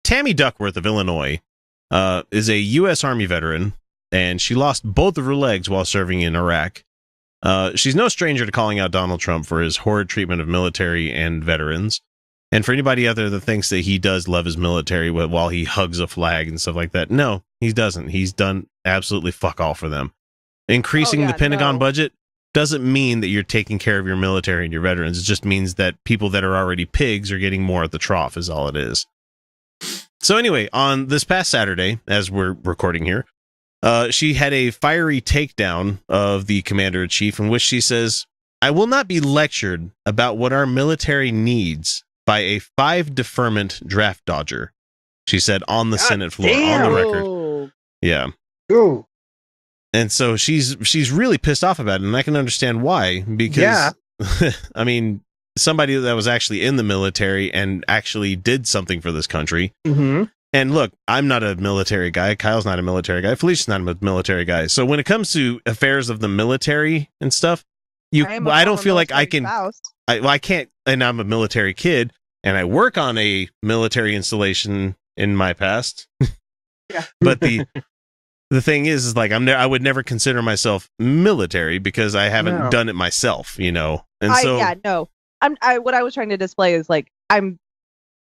Tammy Duckworth of Illinois is a U.S. Army veteran, and she lost both of her legs while serving in Iraq. She's no stranger to calling out Donald Trump for his horrid treatment of military and veterans. And for anybody out there that thinks that he does love his military while he hugs a flag and stuff like that, no, he doesn't. He's done absolutely fuck all for them. Increasing the Pentagon budget doesn't mean that you're taking care of your military and your veterans. It just means that people that are already pigs are getting more at the trough is all it is. So anyway, on this past Saturday, as we're recording here, she had a fiery takedown of the commander-in-chief in which she says, "I will not be lectured about what our military needs by a 5 deferment draft dodger," she said on the Senate floor, on the record. Yeah. Ooh. And so she's really pissed off about it, and I can understand why, because, I mean, somebody that was actually in the military and actually did something for this country. Mm-hmm. And look, I'm not a military guy. Kyle's not a military guy. Felicia's not a military guy. So when it comes to affairs of the military and stuff, I don't feel like I can. I can't. And I'm a military kid, and I work on a military installation in my past. Yeah. But the thing is like I would never consider myself military because I haven't done it myself, you know. And what I was trying to display is like I'm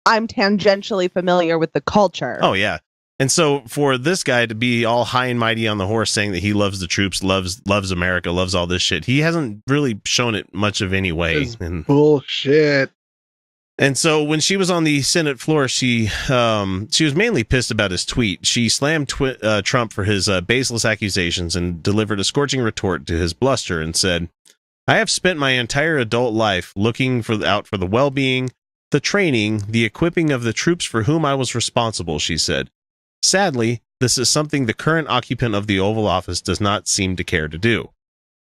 tangentially familiar with the culture. Oh yeah. And so for this guy to be all high and mighty on the horse saying that he loves the troops, loves America, loves all this shit, he hasn't really shown it much of any way. Bullshit. And so when she was on the Senate floor, she was mainly pissed about his tweet. She slammed Trump for his baseless accusations and delivered a scorching retort to his bluster and said, "I have spent my entire adult life looking out for the well-being, the training, the equipping of the troops for whom I was responsible," she said. "Sadly, this is something the current occupant of the Oval Office does not seem to care to do.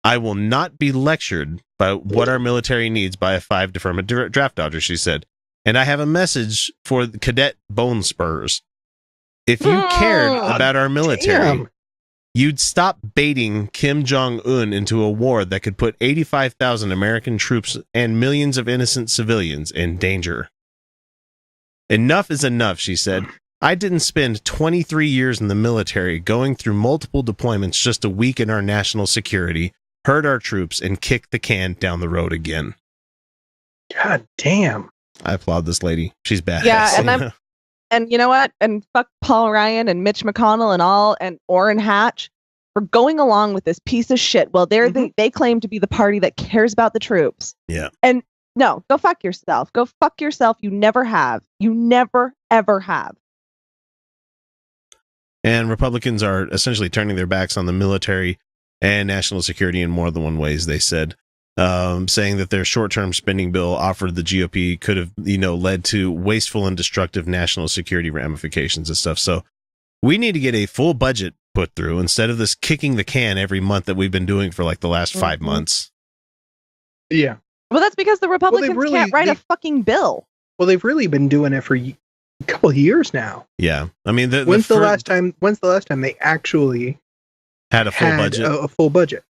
I will not be lectured by what our military needs by a 5 deferment draft dodger," she said. "And I have a message for the Cadet Bone Spurs. If you cared about our military, you'd stop baiting Kim Jong-un into a war that could put 85,000 American troops and millions of innocent civilians in danger. Enough is enough," she said. "I didn't spend 23 years in the military going through multiple deployments just to weaken our national security, hurt our troops, and kick the can down the road again." God damn. I applaud this lady. She's badass. Yeah, and you know what? And fuck Paul Ryan and Mitch McConnell and Orrin Hatch for going along with this piece of shit. Well, they claim to be the party that cares about the troops. Yeah. And no, go fuck yourself. Go fuck yourself. You never have. You never, ever have. And Republicans are essentially turning their backs on the military and national security in more than one ways, they said, saying that their short-term spending bill offered the GOP could have, led to wasteful and destructive national security ramifications and stuff. So we need to get a full budget put through instead of this kicking the can every month that we've been doing for like the last 5 months. Yeah. Well, that's because the Republicans can't write a fucking bill. Well, they've really been doing it for a couple of years now. Yeah. I mean, when's the last time they actually had a full budget?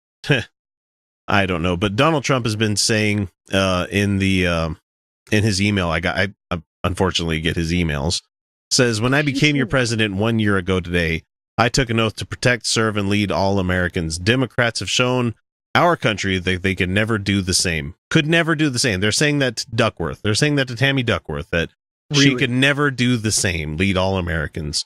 I don't know, but Donald Trump has been saying in his email, I unfortunately get his emails, says, "When I became your president 1 year ago today, I took an oath to protect, serve, and lead all Americans. Democrats have shown our country that they could never do the same. Could never do the same." They're saying that to Duckworth. They're saying that to Tammy Duckworth, that she could never do the same, lead all Americans.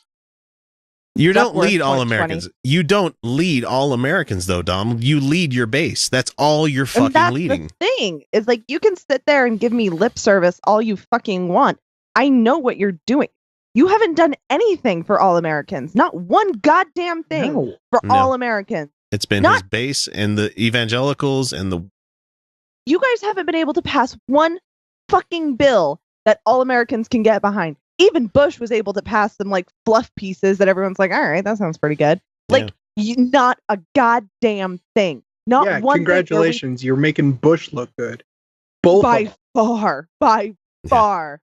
You don't lead all Americans. You don't lead all Americans, though, Donald. You lead your base. That's all you're fucking leading. The thing is, like, you can sit there and give me lip service all you fucking want. I know what you're doing. You haven't done anything for all Americans. Not one goddamn thing for all Americans. It's been his base and the evangelicals and the... You guys haven't been able to pass one fucking bill that all Americans can get behind. Even Bush was able to pass some like fluff pieces that everyone's like, all right, that sounds pretty good. Like, not a goddamn thing. Not one. Congratulations, you're making Bush look good. Both by far.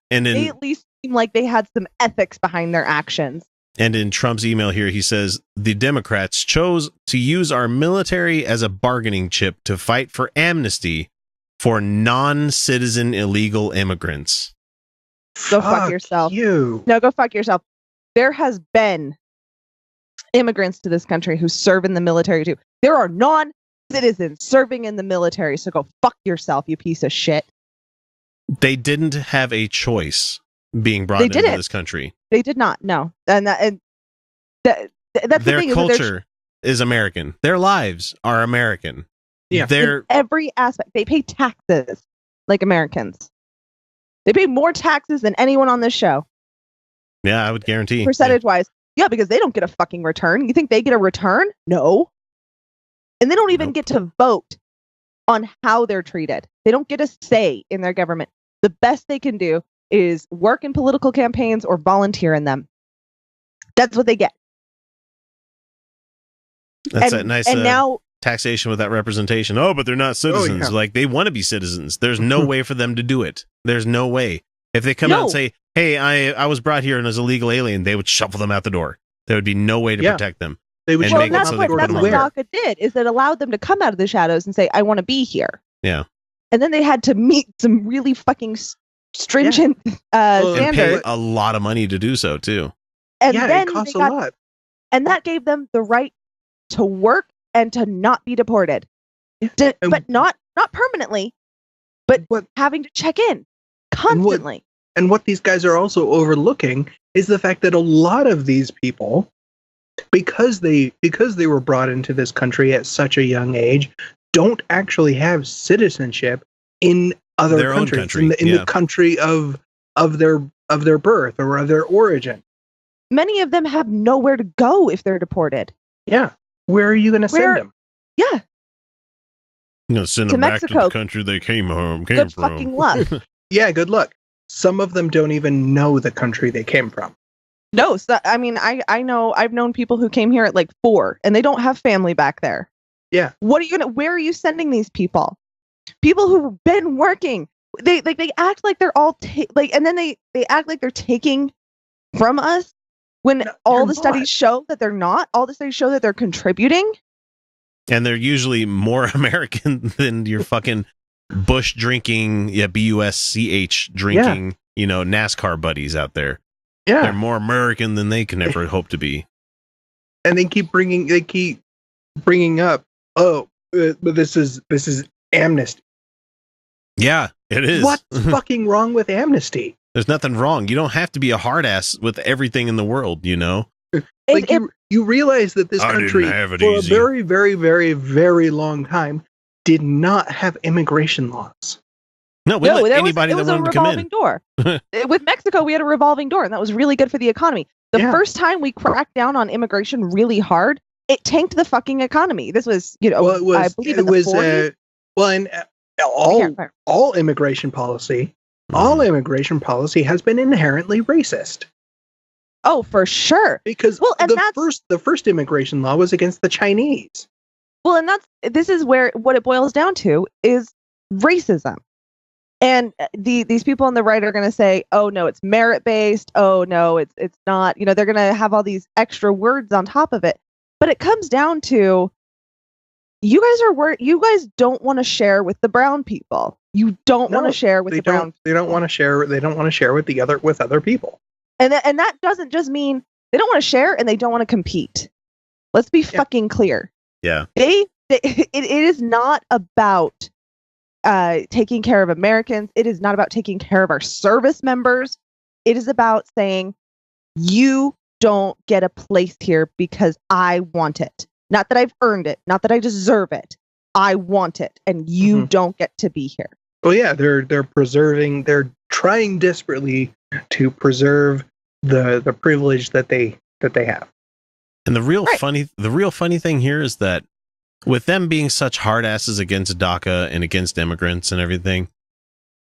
And they at least seem like they had some ethics behind their actions. And in Trump's email here, he says, "The Democrats chose to use our military as a bargaining chip to fight for amnesty for non-citizen illegal immigrants." Go fuck yourself. You. No, go fuck yourself. There has been immigrants to this country who serve in the military too. There are non-citizens serving in the military, so go fuck yourself, you piece of shit. They didn't have a choice being brought into this country. They did not. No, that's their the thing. Culture is American. Their lives are American. Yeah, in every aspect. They pay taxes like Americans. They pay more taxes than anyone on this show. Yeah, I would guarantee. Percentage-wise. Yeah, because they don't get a fucking return. You think they get a return? No. And they don't even get to vote on how they're treated. They don't get a say in their government. The best they can do is work in political campaigns or volunteer in them. That's what they get. That's a nice now taxation without representation. Oh, but they're not citizens. Oh, yeah. Like, they want to be citizens. There's no way for them to do it. There's no way. If they come out and say, hey, I was brought here and as a legal alien, they would shuffle them out the door. There would be no way to protect them. They would well, that's what DACA did, is it allowed them to come out of the shadows and say, I want to be here. Yeah. And then they had to meet some really fucking stringent standards. And pay a lot of money to do so, too. And then it costs a lot. And that gave them the right to work and to not be deported. But not permanently, but having to check in constantly. And what these guys are also overlooking is the fact that a lot of these people, because they were brought into this country at such a young age, don't actually have citizenship in other countries, in the country of their birth or of their origin. Many of them have nowhere to go if they're deported. Yeah. Where are you going to send them? Yeah. Send them back to the country they came from. Good fucking luck. Yeah, good luck. Some of them don't even know the country they came from. No, so, I mean, I know, I've known people who came here at like 4 and they don't have family back there. Yeah. Where are you sending these people? People who've been working. They act like they're all and then they act like they're taking from us when all the studies show that they're not. All the studies show that they're contributing. And they're usually more American than your fucking Bush drinking, BUSCH drinking, NASCAR buddies out there. Yeah. They're more American than they can ever hope to be. And they keep bringing up, but this is amnesty. Yeah, it is. What's fucking wrong with amnesty? There's nothing wrong. You don't have to be a hard ass with everything in the world, Like you realize that this country, for a very, very, very, very long time, did not have immigration laws. No, we let anybody that wanted to come in. Door. With Mexico, we had a revolving door, and that was really good for the economy. The first time we cracked down on immigration really hard, it tanked the fucking economy. This was, I believe in the 40s. And all immigration policy, has been inherently racist. Oh, for sure. Because the first immigration law was against the Chinese. Well, and this is where what it boils down to is racism. And these people on the right are going to say, "Oh no, it's merit based. Oh no, it's not." They're going to have all these extra words on top of it. But it comes down to you guys don't want to share with the brown people. You don't want to share with the brown. They don't want to share. They don't want to share with other people. And that doesn't just mean they don't want to share and they don't want to compete. Let's be fucking clear. Yeah. It is not about taking care of Americans. It is not about taking care of our service members. It is about saying, you don't get a place here because I want it. Not that I've earned it. Not that I deserve it. I want it. And you don't get to be here. Well, yeah, they're trying desperately to preserve the privilege that they have. And the real funny thing here is that with them being such hard asses against DACA and against immigrants and everything,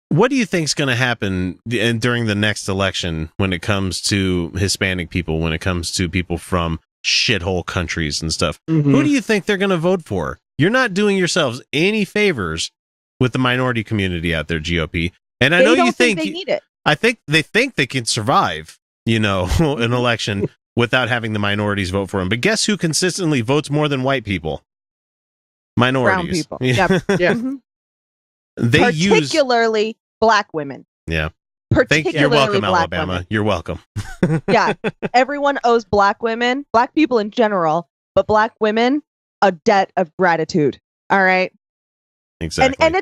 what do you think's going to happen during the next election when it comes to Hispanic people, when it comes to people from shithole countries and stuff? Who do you think they're going to vote for? You're not doing yourselves any favors with the minority community out there, GOP. And I know you think they need it. I think they can survive, an election without having the minorities vote for them. But guess who consistently votes more than white people? Minorities. Brown people. Yeah. Yeah. They particularly black women. Yeah. particularly You're welcome, black Alabama. women. You're welcome. Yeah, everyone owes black women, black people in general, but black women a debt of gratitude. All right, Exactly. and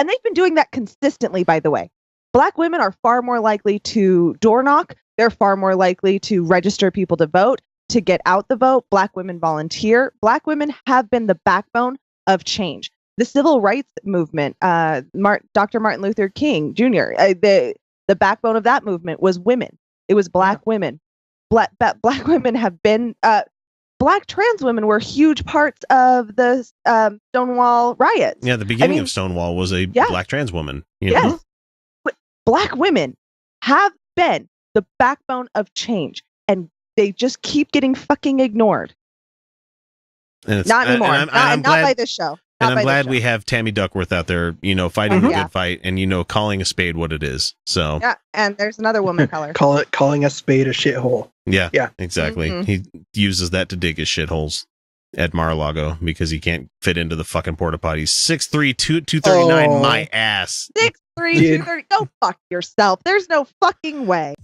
they've been doing that consistently. By the way, black women are far more likely to door knock. They're far more likely to register people to vote, to get out the vote. Black women volunteer. Black women have been the backbone of change. The civil rights movement, Dr. Martin Luther King Jr., the backbone of that movement was women. It was black women. Black women have been, black trans women were huge parts of the Stonewall riots. Yeah, the beginning of Stonewall was a black trans woman. You know? Yes. But black women have been the backbone of change, and they just keep getting fucking ignored. Not anymore. Not by this show. And I'm glad we have Tammy Duckworth out there, fighting the good fight and, calling a spade what it is. So yeah, and there's another woman color. Calling a spade a shithole. Yeah, exactly. Mm-hmm. He uses that to dig his shitholes at Mar-a-Lago because he can't fit into the fucking porta potties. 6'3", 239, my ass. 6'3", 230. Go fuck yourself. There's no fucking way.